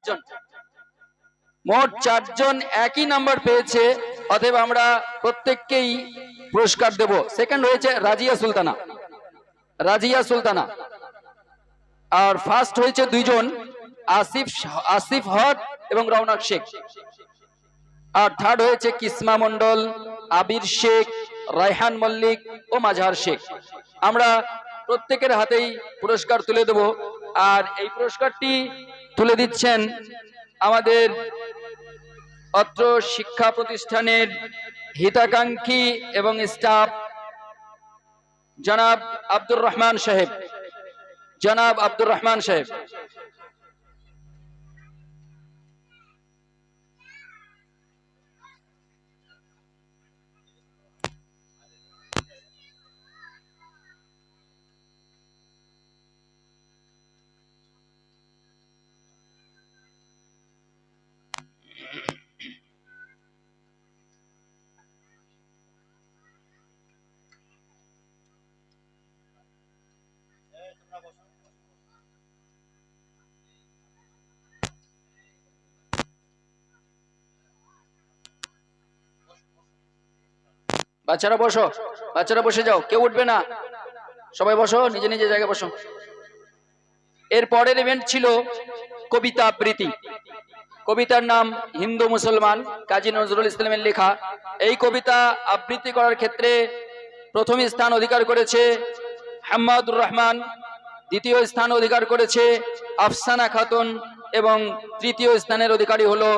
জন, মোট 4 জন একই নাম্বার পেয়েছে, অতএব আমরা প্রত্যেককেই পুরস্কার দেব। সেকেন্ড হয়েছে রাজিয়া সুলতানা, রাজিয়া সুলতানা। আর ফার্স্ট হয়েছে 2 জন, আসিফ হক এবং রওনক শেখ। আর থার্ড হয়েছে কিসমা মন্ডল, আবির শেখ, রায়হান মল্লিক ও মাজহার শেখ। আমরা প্রত্যেকের হাতেই পুরস্কার তুলে দেব। আর এই পুরস্কারটি তুলে দিচ্ছেন আমাদের অত্র শিক্ষা প্রতিষ্ঠানের হিতাকাঙ্ক্ষী এবং স্টাফ জনাব আব্দুর রহমান সাহেব, জনাব আব্দুর রহমান সাহেব। বাচ্চারা বসো, বাচ্চারা বসে যাও, কেউ উঠবে না, সবাই বসো, নিজে নিজে জায়গায় বসো। এর পরের ইভেন্ট ছিল কবিতা আবৃত্তি। কবিতার নাম হিন্দু মুসলমান, কাজী নজরুল ইসলামের লেখা। এই কবিতা আবৃত্তি করার ক্ষেত্রে প্রথম স্থান অধিকার করেছে হাম্মাদুর রহমান, দ্বিতীয় স্থান অধিকার করেছে আফসানা খাতুন এবং তৃতীয় স্থানের অধিকারী হলো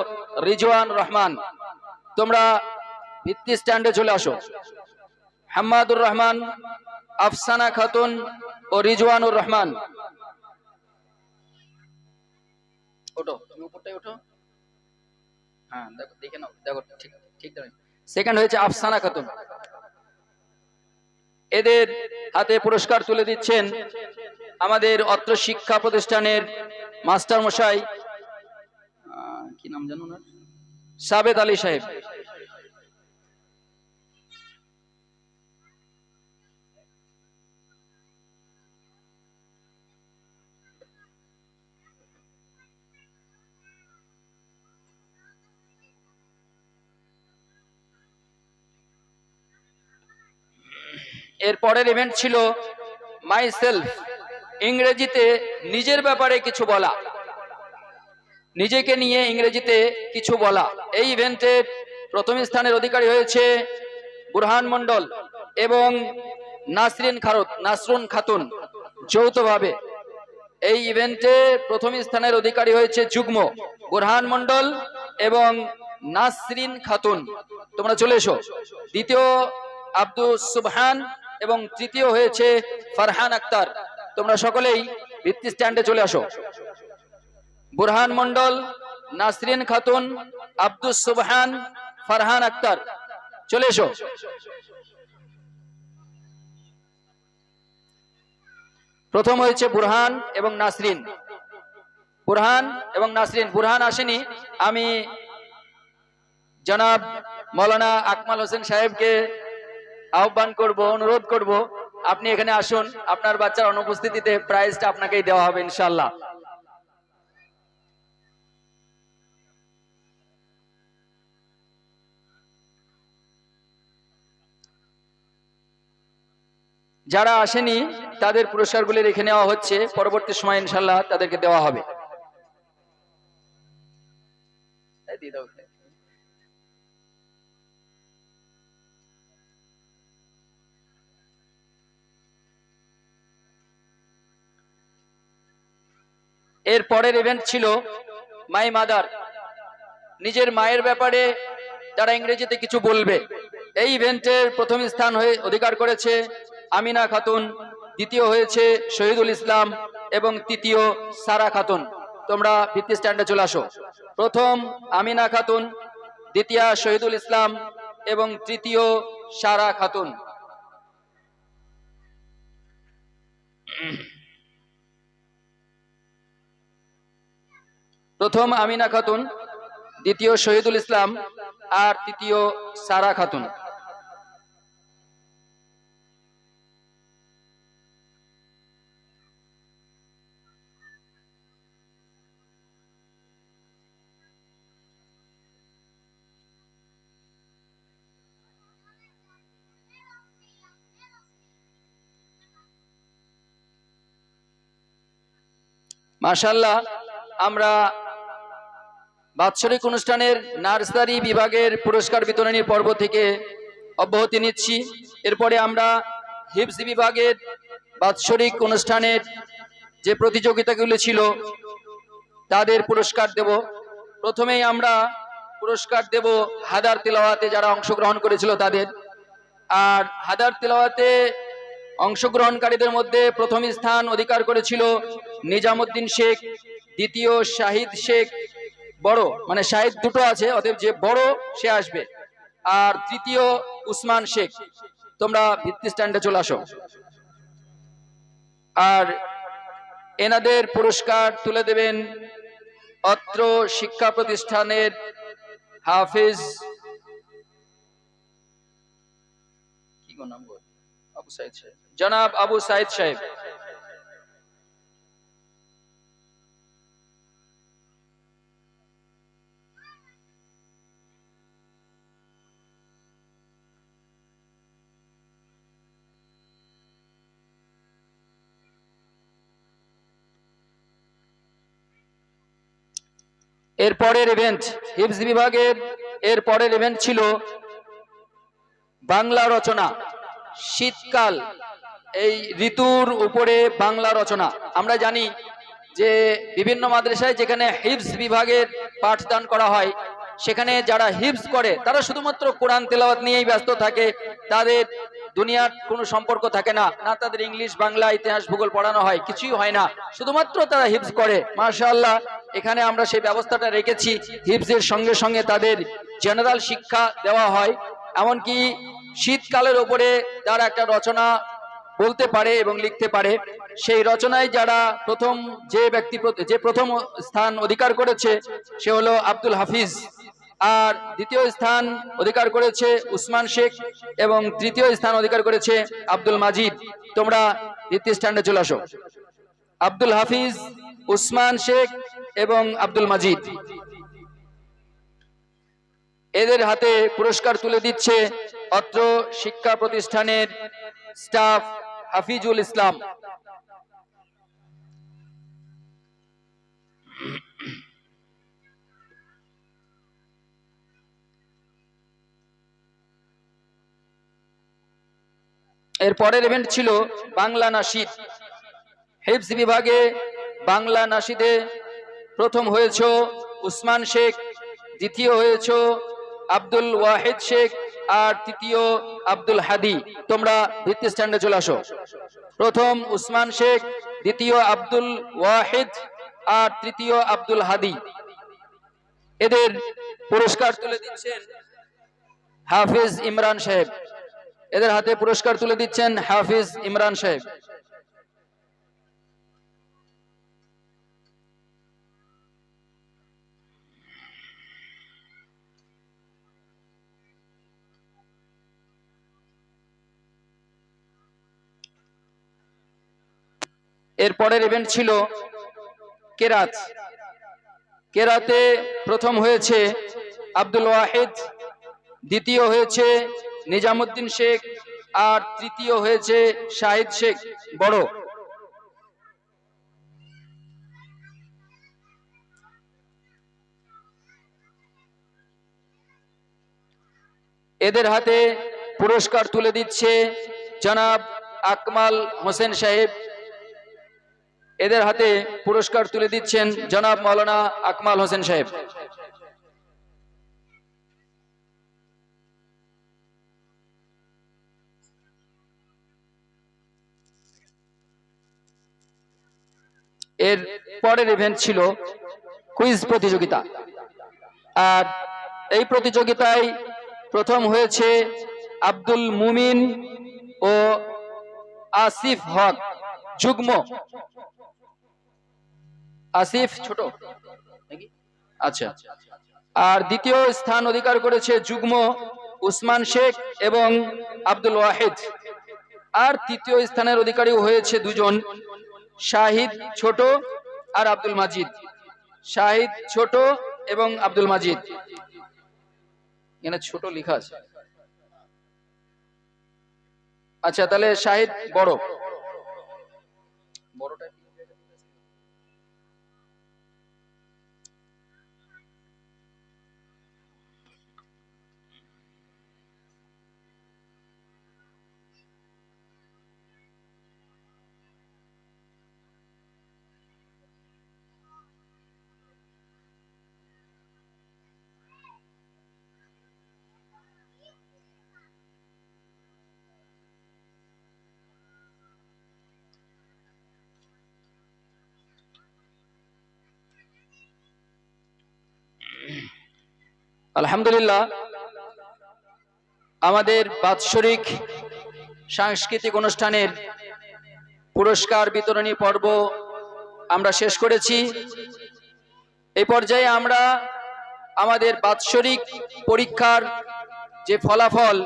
রিজওয়ান রহমান। তোমরা ভিত্তি স্ট্যান্ডে চলে আসো। হাম্মাদুর রহমান, আফসানা খাতুন ও রিজওয়ানুর রহমান, ওঠো, তুমি উপরটাই ওঠো। হ্যাঁ দেখো, দেখে নাও, দেখো ঠিক ঠিক। সেকেন্ড হয়েছে আফসানা খাতুন। এদের হাতে পুরস্কার তুলে দিচ্ছেন আমাদের অত্র শিক্ষা প্রতিষ্ঠানের মাস্টার মশাই, কি নাম জানো না, সাবেদ আলী সাহেব। এর পরের ইভেন্ট ছিল মাই সেলফ, ইংরেজিতে নিজের ব্যাপারে কিছু বলা, নিজেকে নিয়ে ইংরেজিতে কিছু বলা। এই ইভেন্টের প্রথম স্থানের অধিকারী হয়েছে বুরহান মন্ডল এবং নাসরুন খাতুন যৌথভাবে। এই ইভেন্টে প্রথম স্থানের অধিকারী হয়েছে যুগ্ম বুরহান মন্ডল এবং নাসরিন খাতুন। তোমরা চলে এসো। দ্বিতীয় আব্দুল সুবহান এবং তৃতীয় হয়েছে ফারহান আক্তার। তোমরা সকলেই ভিত্তি স্ট্যান্ডে চলে আসো। বুরহান মন্ডল, নাসরিন খাতুন, আব্দুল সুবহান, ফারহান আক্তার, চলে এসো। প্রথম হয়েছে বুরহান এবং নাসরিন, বুরহান এবং নাসরিন। বুরহান আসেনি, আমি জনাব মৌলানা আকমাল হোসেন সাহেবকে আহ্বান করব, অনুরোধ করব, আপনি এখানে আসুন। আপনার বাচ্চার অনুপস্থিতিতে প্রাইজটা আপনাকেই দেওয়া হবে ইনশাআল্লাহ। যারা আসেনি তাদের পুরস্কারগুলি রেখে নেওয়া হচ্ছে, পরবর্তী সময় ইনশাআল্লাহ তাদেরকে দেওয়া হবে। এর পরের ইভেন্ট ছিল মাই মাদার, নিজের মায়ের ব্যাপারে যারা ইংরেজিতে কিছু বলবে। এই ইভেন্টের প্রথম স্থান হয়ে অধিকার করেছে আমিনা খাতুন, দ্বিতীয় হয়েছে শহীদুল ইসলাম এবং তৃতীয় সারা খাতুন। তোমরা ভিত্তি স্ট্যান্ডে চলে আসো। প্রথম আমিনা খাতুন, দ্বিতীয় শহীদুল ইসলাম এবং তৃতীয় সারা খাতুন। প্রথম আমিনা খাতুন, দ্বিতীয় শহীদুল ইসলাম আর তৃতীয় সারা খাতুন। মাশাআল্লাহ, আমরা বাৎসরিক অনুষ্ঠানের নার্সারি বিভাগের পুরস্কার বিতরণী পর্ব থেকে অব্যাহতি নিচ্ছি। এরপরে আমরা হিফজ বিভাগের বাৎসরিক অনুষ্ঠানের যে প্রতিযোগিতাগুলো ছিল তাদের পুরস্কার দেব। প্রথমেই আমরা পুরস্কার দেব হাদার তিলাওয়াতে যারা অংশগ্রহণ করেছিল তাদের। আর হাদার তিলাওয়াতে অংশগ্রহণকারীদের মধ্যে প্রথম স্থান অধিকার করেছিল নিজামুদ্দিন শেখ, দ্বিতীয় শাহিদ শেখ, বড় মানে শাহিদ দুটো আছে, অতএব যে বড় সে আসবে, আর তৃতীয় উসমান শেখ। তোমরা ভিত্তি স্ট্যান্ডে চলে আসো। আর এনাদের পুরস্কার তুলে দেবেন অত্র শিক্ষা প্রতিষ্ঠানের হাফিজ জনাব আবু সাইদ সাহেব। এরপরের ইভেন্ট হিফজ বিভাগের এরপরের ইভেন্ট ছিল বাংলা রচনা। শীতকাল, এই ঋতুর উপরে বাংলা রচনা। আমরা জানি যে বিভিন্ন মাদ্রাসায় যেখানে হিফজ বিভাগের পাঠদান করা হয় সেখানে যারা হিফজ করে তারা শুধুমাত্র কোরআন তেলাওয়াত নিয়েই ব্যস্ত থাকে, তাদের দুনিয়ার কোনো সম্পর্ক থাকে না, না তাদের ইংলিশ বাংলা ইতিহাস ভূগোল পড়ানো হয়, কিছুই হয় না, শুধুমাত্র তারা হিফজ করে। মাশাআল্লাহ, এখানে আমরা সেই ব্যবস্থাটা রেখেছি। হিফজের সঙ্গে সঙ্গে তাদের জেনারেল শিক্ষা দেওয়া হয়, এমনকি শীতকালের ওপরে তারা একটা রচনা বলতে পারে এবং লিখতে পারে। সেই রচনায় যারা যে প্রথম স্থান অধিকার করেছে সে হলো আব্দুল হাফিজ, আর দ্বিতীয় স্থান অধিকার করেছে উসমান শেখ এবং তৃতীয় স্থান অধিকার করেছে আব্দুল মাজিদ। তোমরা দ্বিতীয় স্ট্যান্ডে চলে আসো। আব্দুল হাফিজ, উসমান শেখ এবং আব্দুল মাজিদ, এদের হাতে পুরস্কার তুলে দিচ্ছে অত্র শিক্ষা প্রতিষ্ঠানের স্টাফ হাফিজুল ইসলাম। এর পরের ইভেন্ট ছিল বাংলা নাশিদ। হিফজ বিভাগে বাংলা নাশিদে প্রথম হয়েছে উসমান শেখ, দ্বিতীয় হয়েছে আব্দুল ওয়াহিদ শেখ, আর তৃতীয় আব্দুল হাদি। তোমরা ভিত্তি স্ট্যান্ডে চলে আসো। প্রথম উসমান শেখ, দ্বিতীয় আব্দুল ওয়াহিদ আর তৃতীয় আব্দুল হাদি। এদের পুরস্কার তুলে দিচ্ছেন হাফিজ ইমরান সাহেব। এদের হাতে পুরস্কার তুলে দিচ্ছেন হাফিজ ইমরান সাহেব। এর পরের ইভেন্ট ছিল কেরাত। কেরাতে প্রথম হয়েছে আব্দুল ওয়াহিদ, দ্বিতীয় হয়েছে নিজামুদ্দিন শেখ আর তৃতীয় হয়েছে শাহিদ শেখ বড়। এদের হাতে পুরস্কার তুলে দিচ্ছে জনাব আকমাল হোসেন সাহেব। এদের হাতে পুরস্কার তুলে দিচ্ছেন জনাব মাওলানা আকমাল হোসেন সাহেব। এর পরের ইভেন্ট ছিল কুইজ প্রতিযোগিতা। আর এই প্রতিযোগিতায় প্রথম হয়েছে আব্দুল মুমিন ও আসিফ হক যুগ্ম। আসিফ ছোট, আচ্ছা। আর দ্বিতীয় স্থান অধিকার করেছে যুগ্ম উসমান শেখ এবং আব্দুল ওয়াহিদ। আর তৃতীয় স্থানের অধিকারী হয়েছে দুজন, শাহিদ ছোট আর আব্দুল মাজিদ। শাহিদ ছোট এবং আব্দুল মাজিদ, এখানে ছোট লেখা আছে। আচ্ছা, তাহলে শাহিদ বড়। বড়টা আলহামদুলিল্লাহ, আমাদের বাৎসরিক সাংস্কৃতিক অনুষ্ঠানের পুরস্কার বিতরণী পর্ব আমরা শেষ করেছি। এই পর্যায়ে আমরা আমাদের বাৎসরিক পরীক্ষার যে ফলাফল,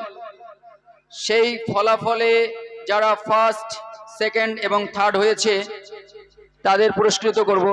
সেই ফলাফলে যারা ফার্স্ট, সেকেন্ড এবং থার্ড হয়েছে তাদের পুরস্কৃত করব।